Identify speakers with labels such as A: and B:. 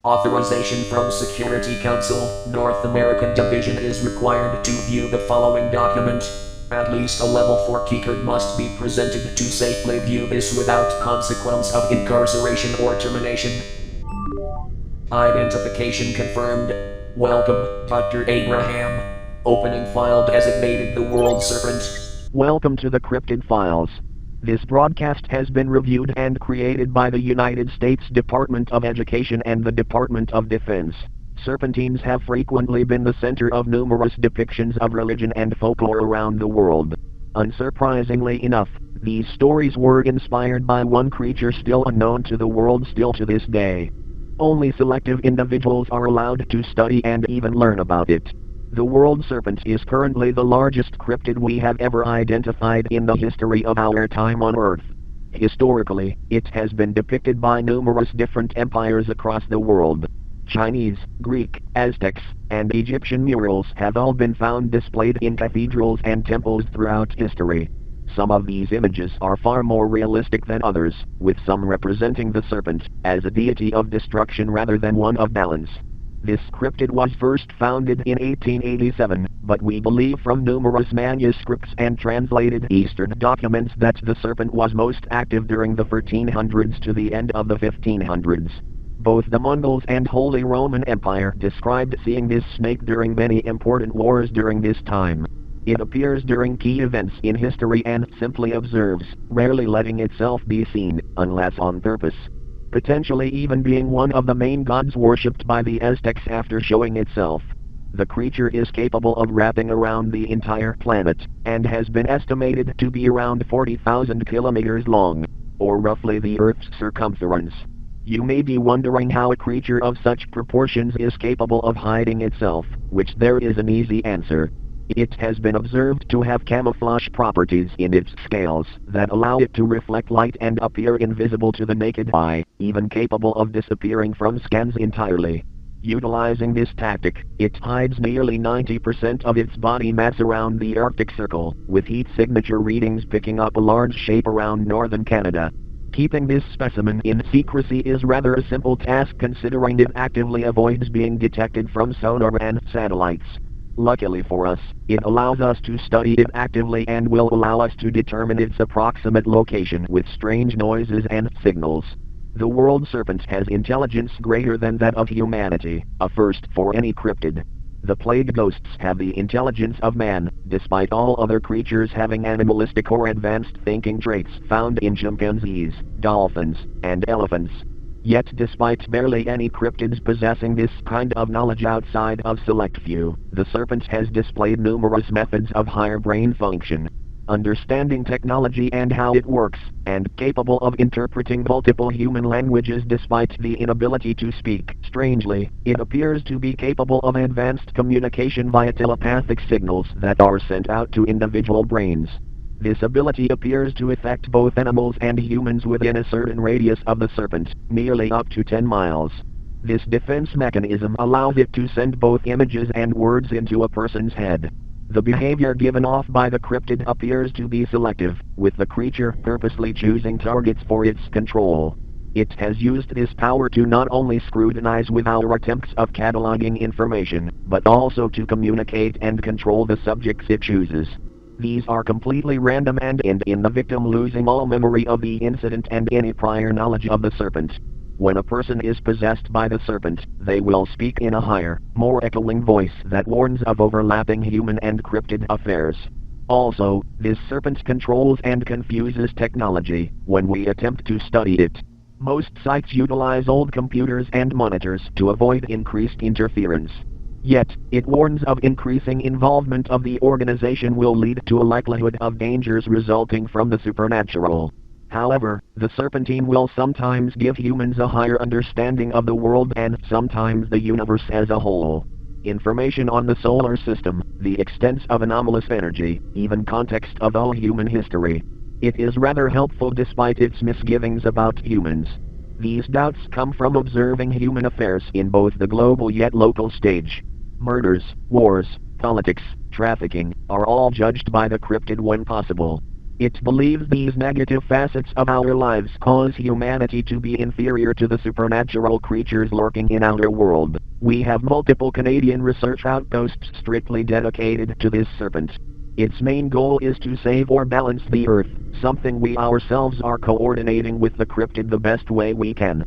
A: Authorization from Security Council, North American Division is required to view the following document. At least a level 4 keycard must be presented to safely view this without consequence of incarceration or termination. Identification confirmed. Welcome, Dr. Abraham. Opening file designated the World Serpent.
B: Welcome to the Cryptid Files. This broadcast has been reviewed and created by the United States Department of Education and the Department of Defense. Serpentines have frequently been the center of numerous depictions of religion and folklore around the world. Unsurprisingly enough, these stories were inspired by one creature still unknown to the world still to this day. Only selective individuals are allowed to study and even learn about it. The World Serpent is currently the largest cryptid we have ever identified in the history of our time on Earth. Historically, it has been depicted by numerous different empires across the world. Chinese, Greek, Aztecs, and Egyptian murals have all been found displayed in cathedrals and temples throughout history. Some of these images are far more realistic than others, with some representing the serpent as a deity of destruction rather than one of balance. This cryptid was first founded in 1887, but we believe from numerous manuscripts and translated Eastern documents that the serpent was most active during the 1300s to the end of the 1500s. Both the Mongols and Holy Roman Empire described seeing this snake during many important wars during this time. It appears during key events in history and simply observes, rarely letting itself be seen, unless on purpose. Potentially even being one of the main gods worshipped by the Aztecs after showing itself. The creature is capable of wrapping around the entire planet, and has been estimated to be around 40,000 kilometers long, or roughly the Earth's circumference. You may be wondering how a creature of such proportions is capable of hiding itself, which there is an easy answer. It has been observed to have camouflage properties in its scales that allow it to reflect light and appear invisible to the naked eye, even capable of disappearing from scans entirely. Utilizing this tactic, it hides nearly 90% of its body mass around the Arctic Circle, with heat signature readings picking up a large shape around northern Canada. Keeping this specimen in secrecy is rather a simple task considering it actively avoids being detected from sonar and satellites. Luckily for us, it allows us to study it actively and will allow us to determine its approximate location with strange noises and signals. The World Serpent has intelligence greater than that of humanity, a first for any cryptid. The plague ghosts have the intelligence of man, despite all other creatures having animalistic or advanced thinking traits found in chimpanzees, dolphins, and elephants. Yet despite barely any cryptids possessing this kind of knowledge outside of select few, the serpent has displayed numerous methods of higher brain function. Understanding technology and how it works, and capable of interpreting multiple human languages despite the inability to speak. Strangely, it appears to be capable of advanced communication via telepathic signals that are sent out to individual brains. This ability appears to affect both animals and humans within a certain radius of the serpent, nearly up to 10 miles. This defense mechanism allows it to send both images and words into a person's head. The behavior given off by the cryptid appears to be selective, with the creature purposely choosing targets for its control. It has used this power to not only scrutinize with our attempts of cataloging information, but also to communicate and control the subjects it chooses. These are completely random and end in the victim losing all memory of the incident and any prior knowledge of the serpent. When a person is possessed by the serpent, they will speak in a higher, more echoing voice that warns of overlapping human and cryptid affairs. Also, this serpent controls and confuses technology when we attempt to study it. Most sites utilize old computers and monitors to avoid increased interference. Yet, it warns of increasing involvement of the organization will lead to a likelihood of dangers resulting from the supernatural. However, the serpentine will sometimes give humans a higher understanding of the world and sometimes the universe as a whole. Information on the solar system, the extents of anomalous energy, even context of all human history. It is rather helpful despite its misgivings about humans. These doubts come from observing human affairs in both the global yet local stage. Murders, wars, politics, trafficking, are all judged by the cryptid when possible. It's believed these negative facets of our lives cause humanity to be inferior to the supernatural creatures lurking in our world. We have multiple Canadian research outposts strictly dedicated to this serpent. Its main goal is to save or balance the Earth, something we ourselves are coordinating with the cryptid the best way we can.